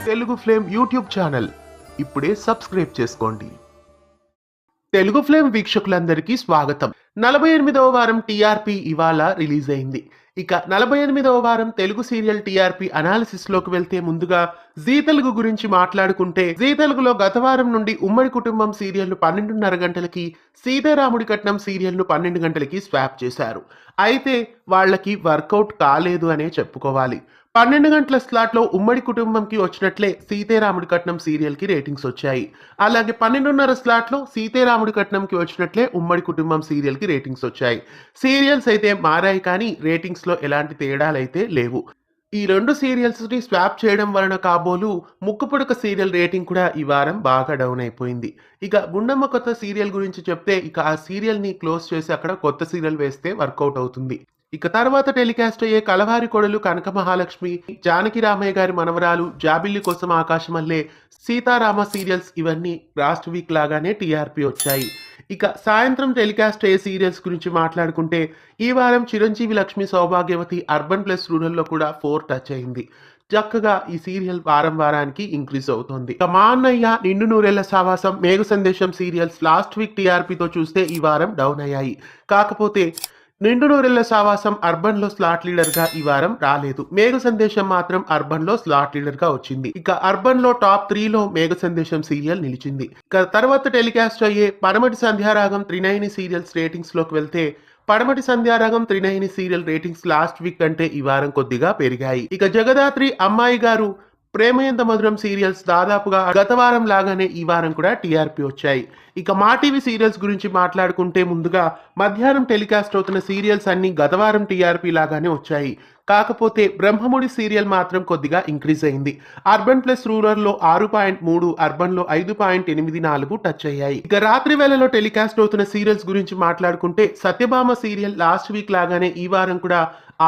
Telugu flame YouTube channel ఇప్పుడే subscribe చేసుకోండి. Telugu flame వీక్షకులందరికీ స్వాగతం. 48వ వారం టీఆర్పీ ఇవాళ రిలీజ్ అయింది. ఇక 48వ వారం తెలుగు సీరియల్ టీఆర్పీ అనాలిసిస్ లోకి వెళ్తే ముందుగా జీ తెలుగు గురించి మాట్లాడుకుంటే, జీ తెలుగులో గత వారం నుండి ఉమ్మడి కుటుంబం సీరియల్ 12:30 గంటలకి, సీతారాముడి కట్నం సీరియల్ ను 12 గంటలకి స్వాప్ చేశారు. అయితే వాళ్ళకి వర్కౌట్ కాలేదు అనే చెప్పుకోవాలి. 12 గంటల స్లాట్లో ఉమ్మడి కుటుంబంకి వచ్చినట్లే సీతారాముడి కట్నం సీరియల్కి రేటింగ్స్ వచ్చాయి. అలాగే 12:30 స్లాట్లో సీతారాముడి కట్నంకి వచ్చినట్లే ఉమ్మడి కుటుంబం సీరియల్కి రేటింగ్స్ వచ్చాయి. సీరియల్స్ అయితే మారాయి కానీ రేటింగ్స్లో ఎలాంటి తేడాలైతే లేవు. ఈ రెండు సీరియల్స్ని స్వాప్ చేయడం వలన కాబోలు ముక్కుపుడక సీరియల్ రేటింగ్ కూడా ఈ వారం బాగా డౌన్ అయిపోయింది. ఇక గుండమ్మ కొత్త సీరియల్ గురించి చెప్తే, ఇక ఆ సీరియల్ని క్లోజ్ చేసి అక్కడ కొత్త సీరియల్ వేస్తే వర్కౌట్ అవుతుంది. ఇక తర్వాత టెలికాస్ట్ అయ్యే కలవారి కొడలు కనక మహాలక్ష్మి, జానకి రామయ్య గారి మనవరాలు, జాబిల్లి కోసం ఆకాశమల్లే, సీతారామ సీరియల్స్ ఇవన్నీ లాస్ట్ వీక్ లాగానే టీఆర్పీ వచ్చాయి. ఇక సాయంత్రం టెలికాస్ట్ అయ్యే సీరియల్స్ గురించి మాట్లాడుకుంటే, ఈ వారం చిరంజీవి లక్ష్మి సౌభాగ్యవతి అర్బన్ ప్లస్ రూరల్లో కూడా 4 టచ్ అయింది. చక్కగా ఈ సీరియల్ వారం వారానికి ఇంక్రీజ్ అవుతుంది. ఇక మా అన్నయ్య, నిండు నూరేళ్ల సావాసం, మేఘ సందేశం సీరియల్స్ లాస్ట్ వీక్ టీఆర్పీతో చూస్తే ఈ వారం డౌన్ అయ్యాయి. కాకపోతే నిండు నూరెళ్ల సావాసం అర్బన్ లో స్లాట్ లీడర్ గా ఈ వారం రాలేదు. మేఘ సందేశం మాత్రం అర్బన్ లో స్లాట్ లీడర్ గా వచ్చింది. ఇక అర్బన్ లో టాప్ 3 లో మేఘ సందేశం సీరియల్ నిలిచింది. ఇక తర్వాత టెలికాస్ట్ అయ్యే పడమటి సంధ్యారాగం, త్రినయని సీరియల్స్ రేటింగ్స్ లోకి వెళ్తే, Padamati Sandhyaragam, Trinayani serial ratings last week కంటే ఈ వారం కొద్దిగా పెరిగాయి. ఇక జగదాత్రి, అమ్మాయి గారు, ప్రేమయంత మధురం సీరియల్స్ దాదాపుగా గత వారం లాగానే ఈ వారం కూడా టీఆర్పీ వచ్చాయి. ఇక మా టీవీ సీరియల్స్ గురించి మాట్లాడుకుంటే, ముందుగా మధ్యాహ్నం టెలికాస్ట్ అవుతున్న సీరియల్స్ అన్ని గత వారం టీఆర్పీ లాగానే వచ్చాయి. కాకపోతే బ్రహ్మముడి సీరియల్ మాత్రం కొద్దిగా ఇంక్రీజ్ అయింది. అర్బన్ ప్లస్ రూరల్లో 6.3, అర్బన్ లో 5.84 టచ్ అయ్యాయి. ఇక రాత్రి వేళలో టెలికాస్ట్ అవుతున్న సీరియల్స్ గురించి మాట్లాడుకుంటే, సత్యభామ సీరియల్ లాస్ట్ వీక్ లాగానే ఈ వారం కూడా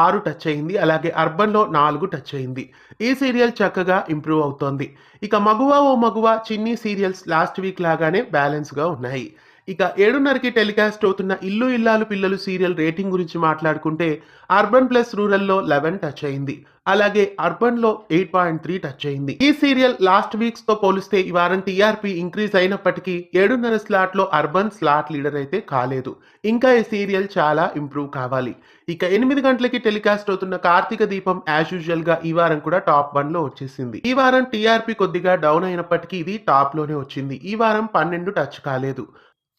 6 టచ్ అయింది. అలాగే అర్బన్ లో 4 టచ్ అయింది. ఈ సీరియల్ చక్కగా ఇంప్రూవ్ అవుతోంది. ఇక మగువ ఓ మగువ, చిన్ని సీరియల్స్ లాస్ట్ వీక్ లాగానే బ్యాలెన్స్ గా ఉన్నాయి. ఇక 7:30కి టెలికాస్ట్ అవుతున్న ఇల్లు ఇల్లాలు పిల్లలు సీరియల్ రేటింగ్ గురించి మాట్లాడుకుంటే, అర్బన్ ప్లస్ రూరల్లో 11 టచ్ అయింది. అలాగే అర్బన్ లో 8.3 టచ్ అయింది. ఈ సీరియల్ లాస్ట్ వీక్స్ తో పోలిస్తే ఈ వారం టీఆర్పీ ఇంక్రీజ్ అయినప్పటికీ 7:30 స్లాట్ లో అర్బన్ స్లాట్ లీడర్ అయితే కాలేదు. ఇంకా ఈ సీరియల్ చాలా ఇంప్రూవ్ కావాలి. ఇక 8 గంటలకి టెలికాస్ట్ అవుతున్న కార్తీక దీపం యాజ్ యూజువల్ గా ఈ వారం కూడా టాప్ 1 లో వచ్చేసింది. ఈ వారం టీఆర్పీ కొద్దిగా డౌన్ అయినప్పటికీ ఇది టాప్ లోనే వచ్చింది. ఈ వారం 12 టచ్ కాలేదు.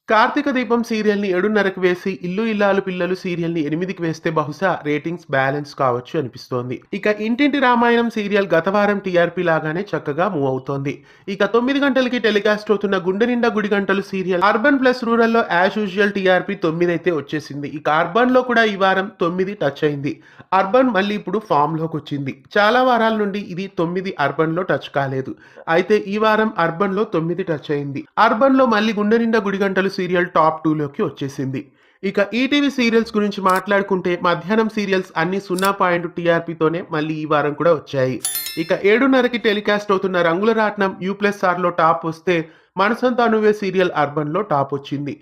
కార్తీక దీపం సీరియల్ ని 7:30కి వేసి, ఇల్లు ఇల్లాలు పిల్లలు సీరియల్ ని 8కి వేస్తే బహుశా రేటింగ్స్ బ్యాలెన్స్ కావచ్చు అనిపిస్తోంది. ఇక ఇంటింటి రామాయణం సీరియల్ గత వారం టీఆర్పీ లాగానే చక్కగా మూవ్ అవుతోంది. ఇక 9 గంటలకి టెలికాస్ట్ అవుతున్న గుండె నిండా గుడి గంటలు సీరియల్ అర్బన్ ప్లస్ రూరల్లో యాజ్ యూజువల్ టీఆర్పీ 9 అయితే వచ్చేసింది. ఇక అర్బన్ లో కూడా ఈ వారం 9 టచ్ అయింది. అర్బన్ మళ్ళీ ఇప్పుడు ఫామ్ లోకి వచ్చింది. చాలా వారాల నుండి ఇది 9 అర్బన్ లో టచ్ కాలేదు. అయితే ఈ వారం అర్బన్ లో 9 టచ్ అయింది. అర్బన్ లో మళ్ళీ గుండె నిండా గుడి గంటలు సీరియల్ టాప్ 2 లోకి వచ్చేసింది. ఇక ఈటీవీ సీరియల్స్ గురించి మాట్లాడుకుంటే, మధ్యాహ్నం సీరియల్స్ అన్ని 0 టీఆర్పీతోనే మళ్ళీ ఈ వారం కూడా వచ్చాయి. ఇక 7:30కి టెలికాస్ట్ అవుతున్న రంగుల రాట్నం U+R లో టాప్ వస్తే, మనసంతా నువ్వే సీరియల్ అర్బన్ లో టాప్ వచ్చింది.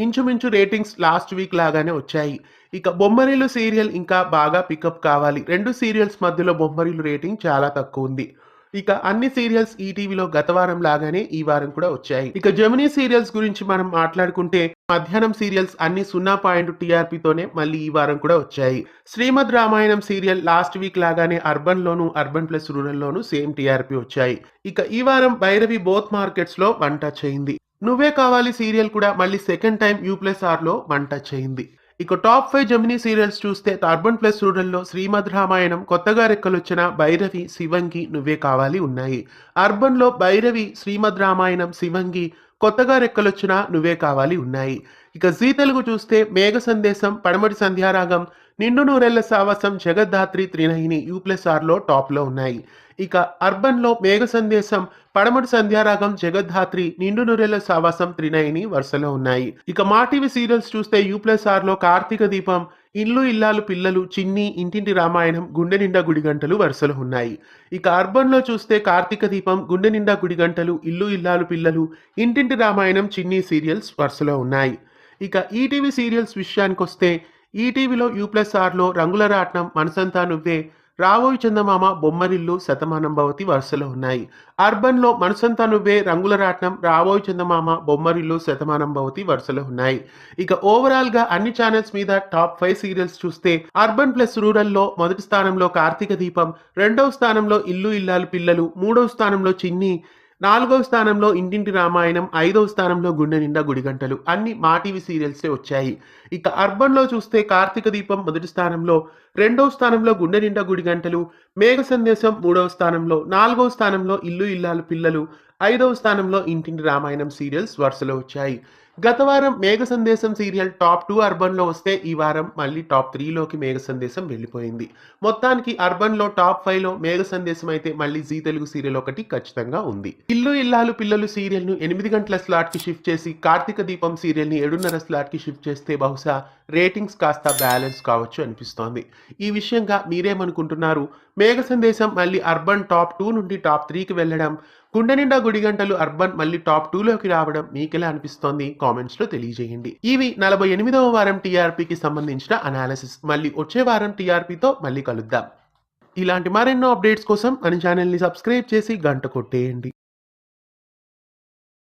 ఇంచుమించు రేటింగ్స్ లాస్ట్ వీక్ లాగానే వచ్చాయి. ఇక బొమ్మరిల్లు సీరియల్ ఇంకా బాగా పికప్ కావాలి. 2 సీరియల్స్ మధ్యలో బొమ్మరిల్లు రేటింగ్ చాలా తక్కువ ఉంది. ఇక అన్ని సీరియల్స్ ఈటీవీలో గత వారం లాగానే ఈ వారం కూడా వచ్చాయి. ఇక జెమినీ సీరియల్స్ గురించి మనం మాట్లాడుకుంటే, మధ్యాహ్నం సీరియల్స్ అన్ని 0 టీఆర్పీతోనే మళ్ళీ ఈ వారం కూడా వచ్చాయి. శ్రీమద్ రామాయణం సీరియల్ లాస్ట్ వీక్ లాగానే అర్బన్ లోను, అర్బన్ ప్లస్ రూరల్ లోను సేమ్ టీఆర్పీ వచ్చాయి. ఇక ఈ వారం భైరవి బోత్ మార్కెట్స్ లో 1 టచ్ అయింది. నువ్వే కావాలి సీరియల్ కూడా మళ్ళీ సెకండ్ టైం U+R లో 1 టచ్ అయింది. ఇక టాప్ 5 జెమినీ సీరియల్స్ చూస్తే, అర్బన్ ప్లస్ రూరల్లో శ్రీమద్ రామాయణం, కొత్తగా రెక్కలొచ్చిన, భైరవి, శివంగి, నువ్వే కావాలి ఉన్నాయి. అర్బన్ లో భైరవి, శ్రీమద్ రామాయణం, శివంగి, కొత్తగా రెక్కలొచ్చిన, నువ్వే కావాలి ఉన్నాయి. ఇక జీ తెలుగు చూస్తే మేఘ సందేశం, పడమటి సంధ్యారాగం, నిండు నూరెళ్ల సావాసం, జగద్ధాత్రి, త్రినయని U+R లో టాప్ లో ఉన్నాయి. ఇక అర్బన్ లో మేఘ సందేశం, పడమటి సంధ్యారాగం, జగద్ధాత్రి, నిండు నూరెళ్ల సావాసం, త్రినయని వరుసలో ఉన్నాయి. ఇక మా టీవీ సీరియల్స్ చూస్తే U+R లో కార్తీక దీపం, ఇల్లు ఇల్లాలు పిల్లలు, చిన్ని, ఇంటింటి రామాయణం, గుండె నిండా గుడి గంటలు వరుసలో ఉన్నాయి. ఇక అర్బన్ లో చూస్తే కార్తీక దీపం, గుండె నిండా గుడి గంటలు, ఇల్లు ఇల్లాలు పిల్లలు, ఇంటింటి రామాయణం, చిన్ని సీరియల్స్ వరుసలో ఉన్నాయి. ఇక ఈటీవీ సీరియల్స్ విషయానికి వస్తే, ఈటీవీలో U+R లో రంగుల రాట్నం, మనసంతా నువ్వే, రావోయి చందమామ, బొమ్మరిల్లు, శతమానం భవతి వరుసలో ఉన్నాయి. అర్బన్‌లో మనసంతా నువ్వే, రంగుల రాట్నం, రావోయి చందమామ, బొమ్మరిల్లు, శతమానం భవతి వరుసలో ఉన్నాయి. ఇక ఓవరాల్‌గా అన్ని ఛానెల్స్ మీద టాప్ 5 సీరియల్స్ చూస్తే అర్బన్ ప్లస్ రూరల్‌లో మొదటి స్థానంలో కార్తీక దీపం, రెండవ స్థానంలో ఇల్లు ఇల్లాలు పిల్లలు, మూడవ స్థానంలో చిన్ని, నాలుగవ స్థానంలో ఇంటింటి రామాయణం, ఐదవ స్థానంలో గుండె నిండా గుడిగంటలు. అన్ని మా టీవీ సీరియల్సే వచ్చాయి. ఇక అర్బన్‌లో చూస్తే కార్తీక దీపం మొదటి స్థానంలో, రెండవ స్థానంలో గుండె నిండా గుడిగంటలు, మేఘ సందేశం మూడవ స్థానంలో, నాలుగవ స్థానంలో ఇల్లు ఇల్లాలు పిల్లలు, ఐదవ స్థానంలో ఇంటింటి రామాయణం సీరియల్స్ వరుసలో వచ్చాయి. గత వారం మేఘ సందేశం సీరియల్ టాప్ 2 అర్బన్‌లో వస్తే ఈ వారం మళ్ళీ టాప్ 3లోకి మేఘ సందేశం వెళ్ళిపోయింది. మొత్తానికి అర్బన్‌లో టాప్ 5లో మేఘ సందేశం అయితే మళ్ళీ జీ తెలుగు సీరియల్ ఒకటి ఖచ్చితంగా ఉంది. ఇల్లు ఇల్లాలు పిల్లలు సీరియల్‌ను 8 గంటల స్లాట్‌కి షిఫ్ట్ చేసి కార్తీక దీపం సీరియల్‌ని 7:30 స్లాట్‌కి షిఫ్ట్ చేస్తే బహుశా రేటింగ్స్ కాస్త బ్యాలెన్స్ కావచ్చు అనిపిస్తోంది. ఈ విషయంగా మీరేమనుకుంటున్నారు? మేఘ సందేశం మళ్ళీ అర్బన్ టాప్ 2 నుండి టాప్ 3కి వెళ్ళడం, గుండె నిండా గుడిగంటలు అర్బన్ మళ్ళీ టాప్ 2లోకి రావడం మీకెలా అనిపిస్తోంది? కామెంట్స్‌లో తెలియజేయండి. ఇవి 48వ వారం టీఆర్పీకి సంబంధించిన అనాలిసిస్. మళ్ళీ వచ్చే వారం టీఆర్పీతో మళ్ళీ కలుద్దాం. ఇలాంటి మరెన్నో అప్డేట్స్ కోసం మన ఛానల్‌ని సబ్స్క్రైబ్ చేసి గంట కొట్టేయండి.